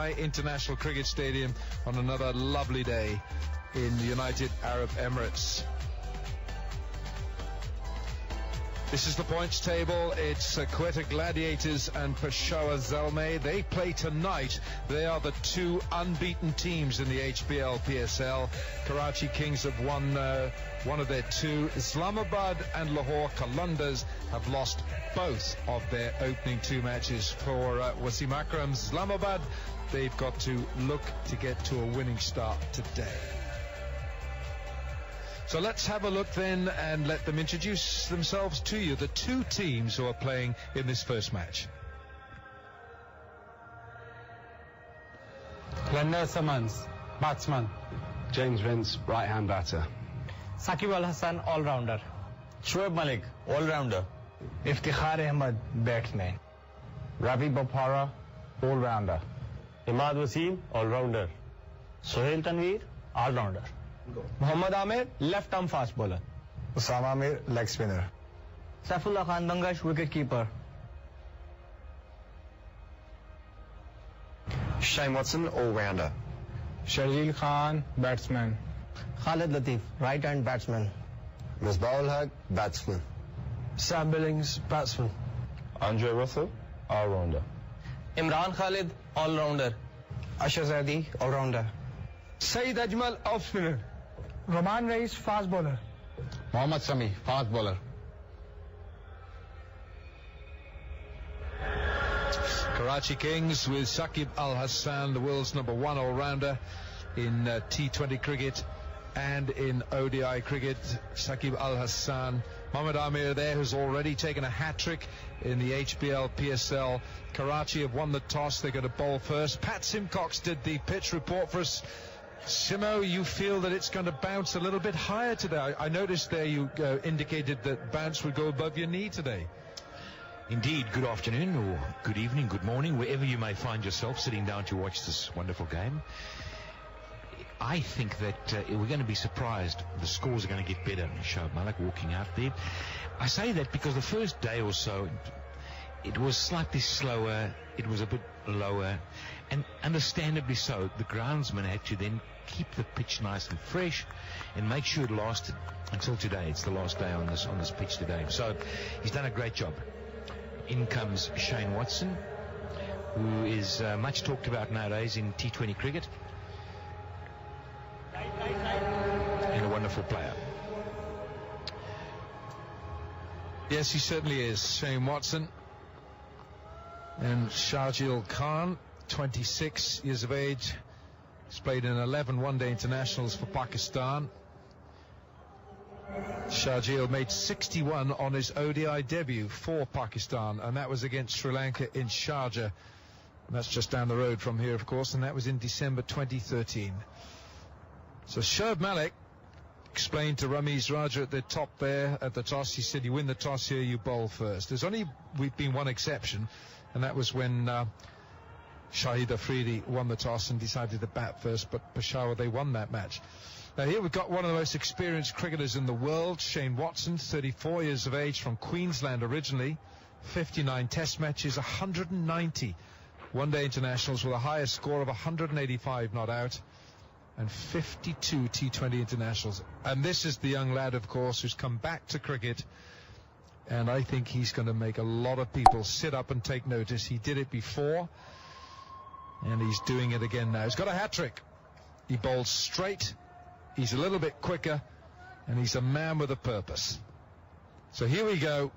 Dubai International Cricket Stadium on another lovely day in the United Arab Emirates. This is the points table. It's Quetta Gladiators and Peshawar Zalmay. They play tonight. They are the two unbeaten teams in the HBL PSL. Karachi Kings have won one of their two. Islamabad and Lahore Qalandars have lost both of their opening two matches. For Wasim Akram's Islamabad, they've got to look to get to a winning start today. So let's have a look then and let them introduce themselves to you, the two teams who are playing in this first match. Lender Summons, batsman. James Vince, right-hand batter. Saqib Al Hassan, all-rounder. Shoaib Malik, all-rounder. Iftikhar Ahmed, batsman. Ravi Bopara, all-rounder. Imad Wasim, all-rounder. Sohail Tanveer, all-rounder. Muhammad Amir, left-arm fast bowler. Usama Amir, leg spinner. Saifullah Khan Dangash, wicket-keeper. Shane Watson, all-rounder. Sharjeel Khan, batsman. Khalid Latif, right-hand batsman. Misbah ul Haq, batsman. Sam Billings, batsman. Andre Russell, all-rounder. Imran Khalid, all-rounder. Asher Zaidi, all-rounder. Saeed Ajmal, off-spinner. Rahman Rais, fast bowler. Mohammad Sami, fast bowler. Karachi Kings with Saqib Al Hassan, the world's #1 all-rounder in T20 cricket and in ODI cricket. Saqib Al Hassan. Mohammad Amir there, who's already taken a hat-trick in the HBL PSL. Karachi have won the toss. They're going to bowl first. Pat Simcox did the pitch report for us. Simo, you feel that it's going to bounce a little bit higher today. I noticed there you indicated that bounce would go above your knee today. Indeed. Good afternoon or good evening, good morning, wherever you may find yourself sitting down to watch this wonderful game. I think that we're going to be surprised. The scores are going to get better. Shoaib Malik walking out there. I say that because the first day or so, it was slightly slower. It was a bit lower. And understandably so, the groundsman had to then keep the pitch nice and fresh and make sure it lasted until today. It's the last day on this pitch today. So he's done a great job. In comes Shane Watson, who is much talked about nowadays in T20 cricket. And a wonderful player. Yes, he certainly is, Shane Watson. And Sharjeel Khan, 26 years of age. He's played in 11 one-day internationals for Pakistan. Sharjeel made 61 on his ODI debut for Pakistan, and that was against Sri Lanka in Sharjah. And that's just down the road from here, of course, and that was in December 2013. So Shoaib Malik explained to Ramiz Raja at the top there, at the toss, he said, you win the toss here, you bowl first. There's only been one exception, and that was when Shahid Afridi won the toss and decided to bat first, but Peshawar, they won that match. Now here we've got one of the most experienced cricketers in the world, Shane Watson, 34 years of age, from Queensland originally, 59 test matches, 190 one-day internationals with a highest score of 185 not out, and 52 T20 internationals. And this is the young lad, of course, who's come back to cricket, and I think he's going to make a lot of people sit up and take notice. He did it before, and he's doing it again now. He's got a hat-trick. He bowls straight, he's a little bit quicker, and he's a man with a purpose. So here we go.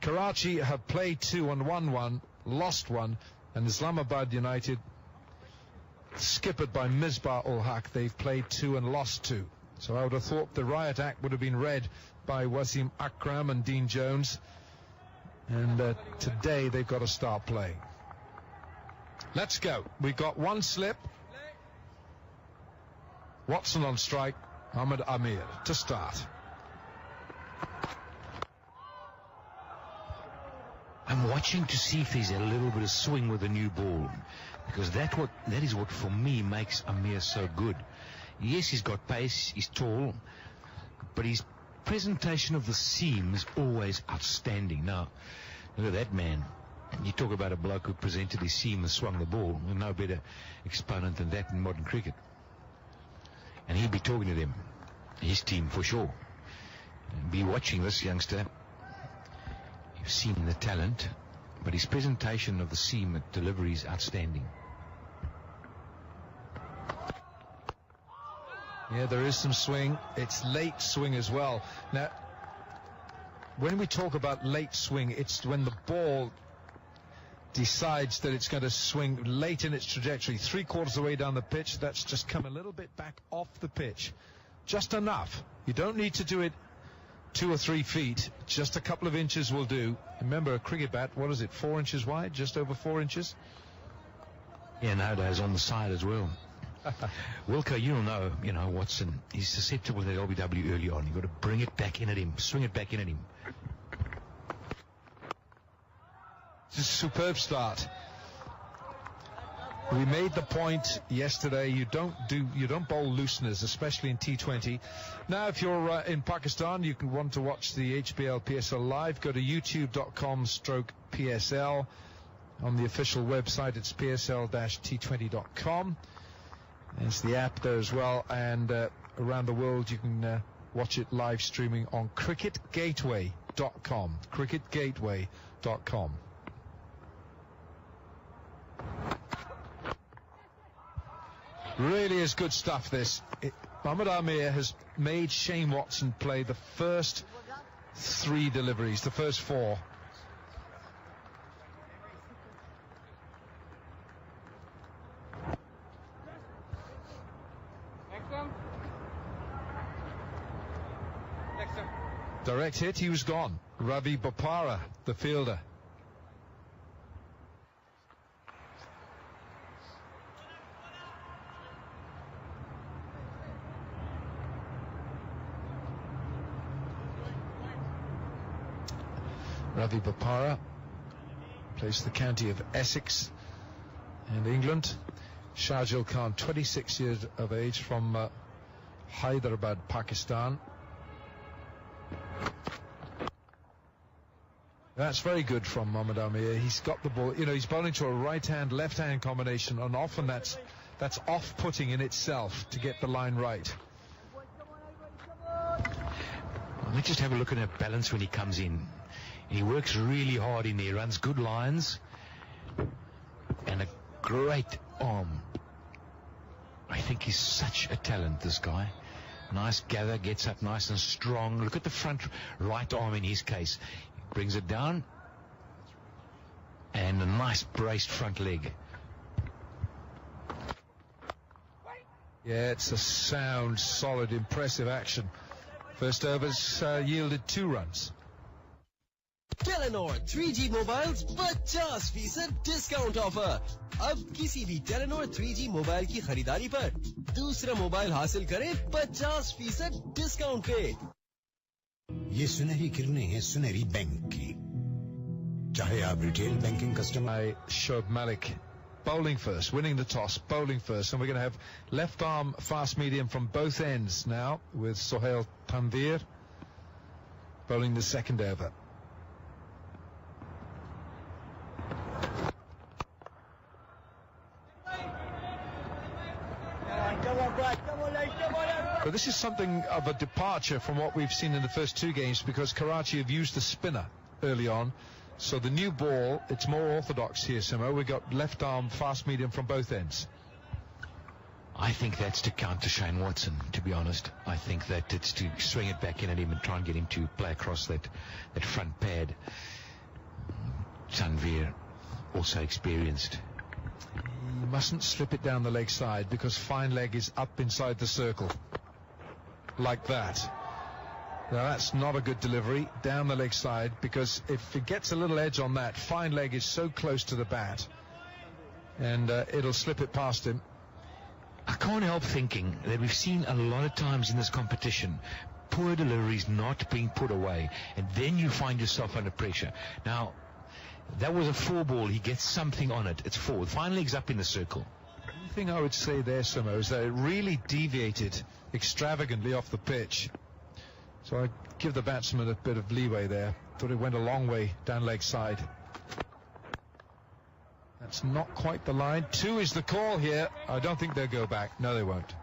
Karachi have played 2 and won 1, lost 1, and Islamabad United, skippered by Misbah ul Haq, they've played 2 and lost 2. So I would have thought the riot act would have been read by Wasim Akram and Dean Jones, and today they've got to start playing. Let's go. We've got one slip. Watson on strike, Ahmed Amir to start. I'm watching to see if there's a little bit of swing with the new ball, because that is what for me makes Amir so good. Yes, he's got pace, he's tall, but his presentation of the seam is always outstanding. Now, look at that man. You talk about a bloke who presented his seam and swung the ball. No better exponent than that in modern cricket. And he'd be talking to them, his team for sure. And be watching this youngster. You've seen the talent, but his presentation of the seam at delivery is outstanding. Yeah, there is some swing. It's late swing as well. Now, when we talk about late swing, it's when the ball decides that it's going to swing late in its trajectory. 3/4 of the way down the pitch, that's just come a little bit back off the pitch. Just enough. You don't need to do it 2 or 3 feet. Just a couple of inches will do. Remember, a cricket bat, what is it, 4 inches wide? Just over 4 inches? Yeah, nowadays on the side as well. Wilco, you'll know, Watson, he's susceptible to the LBW early on. You've got to bring it back in at him, swing it back in at him. It's a superb start. We made the point yesterday, you don't bowl looseners, especially in T20. Now, if you're in Pakistan, you can want to watch the HBL PSL live. Go to youtube.com/PSL. On the official website, it's psl-t20.com. There's the app there as well, and around the world you can watch it live streaming on cricketgateway.com. cricketgateway.com. Really is good stuff, this. Mohammad Amir has made Shane Watson play the first 3 deliveries, the first 4. Direct hit, he was gone. Ravi Bopara, the fielder. Ravi Bopara plays the county of Essex in England. Shahjil Khan, 26 years of age, from Hyderabad, Pakistan. That's very good from Mohammad Amir. He's got the ball, he's bowling to a right-hand, left-hand combination, and often that's off-putting in itself to get the line right. Let's just have a look at her balance when he comes in. He works really hard in there, runs good lines, and a great arm. I think he's such a talent, this guy. Nice gather, gets up nice and strong. Look at the front right arm in his case. Brings it down, and a nice braced front leg. Yeah, it's a sound, solid, impressive action. First overs yielded 2 runs. Telenor 3G mobiles 50% discount offer. अब किसी भी Telenor 3G mobile की खरीदारी पर दूसरा mobile हासिल करें 50% discount पे. ये सुनहरी किरणें हैं सुनहरी बैंक की. चाहे आप retail banking customer. Shoaib Malik bowling first, winning the toss, bowling first, and we're going to have left arm fast medium from both ends now, with Sohail Tanvir bowling the second over. But this is something of a departure from what we've seen in the first 2 games, because Karachi have used the spinner early on. So the new ball, it's more orthodox here, Simo. We've got left arm fast medium from both ends. I think that's to counter Shane Watson, to be honest. I think that it's to swing it back in at him and try and get him to play across that front pad. Tanvir, also experienced. You mustn't slip it down the leg side, because fine leg is up inside the circle. Like that. Now that's not a good delivery down the leg side, because if it gets a little edge on that, fine leg is so close to the bat, and it'll slip it past him. I can't help thinking that we've seen a lot of times in this competition poor deliveries not being put away, and then you find yourself under pressure. Now, that was a 4 ball. He gets something on it. It's 4. The fine leg's up in the circle. The only thing I would say there, Simo, is that it really deviated extravagantly off the pitch. So I give the batsman a bit of leeway there. Thought it went a long way down leg side. That's not quite the line. 2 is the call here. I don't think they'll go back. No, they won't.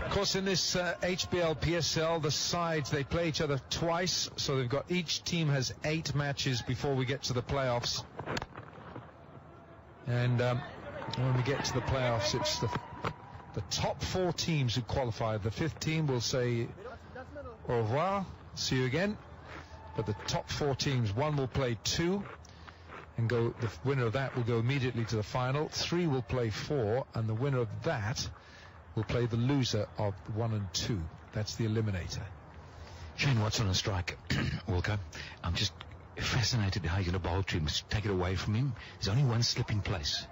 Of course, in this HBL PSL, the sides, they play each other twice, so they've got, each team has 8 matches before we get to the playoffs. And when we get to the playoffs, it's the top 4 teams who qualify. The 5th team will say au revoir, see you again. But the top 4 teams, 1 will play 2 and go, the winner of that will go immediately to the final. 3 will play 4, and the winner of that will play the loser of 1 and 2. That's the eliminator. Shane Watson on strike. Wilco, I'm just fascinated how you're going to bowl to him. Take it away from him. There's only one slip in place.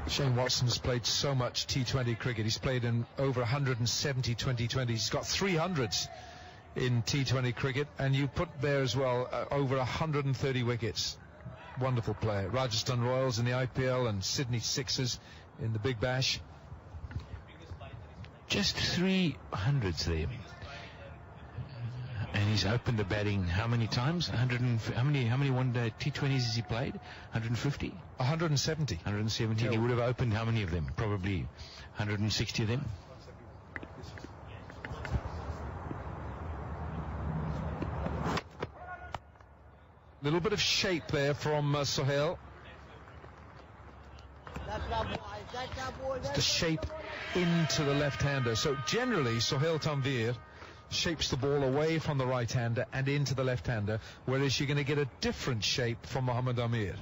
Shane Watson has played so much T20 cricket. He's played in over 170 2020s. He's got 300s in T20 cricket, and you put there as well over 130 wickets. Wonderful player. Rajasthan Royals in the IPL and Sydney Sixers in the Big Bash. Just 300s there. And he's opened the batting how many times? How many one-day T20s has he played? 150? 170. 170. Yeah. He would have opened how many of them? Probably 160 of them. Little bit of shape there from Sohail. The shape into the left-hander. So generally, Sohail Tanvir shapes the ball away from the right-hander and into the left-hander, whereas you're going to get a different shape from Mohammad Amir.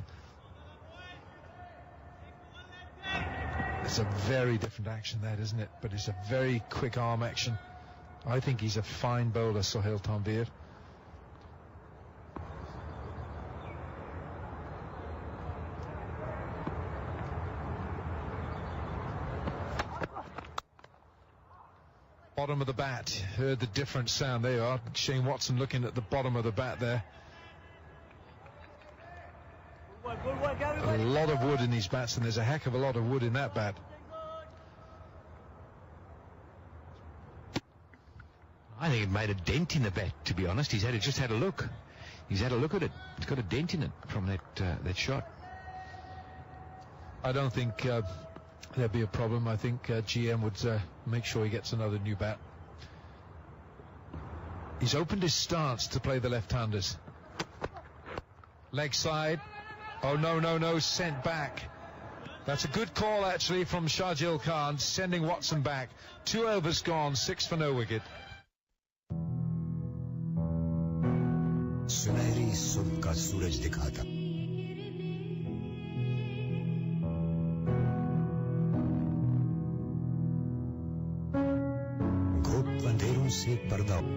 It's a very different action, that, isn't it? But it's a very quick arm action. I think he's a fine bowler, Sohail Tanvir. Bottom of the bat. Heard the different sound. There you are. Shane Watson looking at the bottom of the bat there. A lot of wood in these bats, and there's a heck of a lot of wood in that bat. I think it made a dent in the bat, to be honest. He's just had a look. He's had a look at it. It's got a dent in it from that shot. I don't think there'd be a problem. I think GM would make sure he gets another new bat. He's opened his stance to play the left-handers. Leg side. Oh, no, sent back. That's a good call, actually, from Shahjil Khan, sending Watson back. 2 overs gone, 6 for no wicket. सुनहरी सुबह का सूरज दिखाता घुप अंधेरों से पर्दा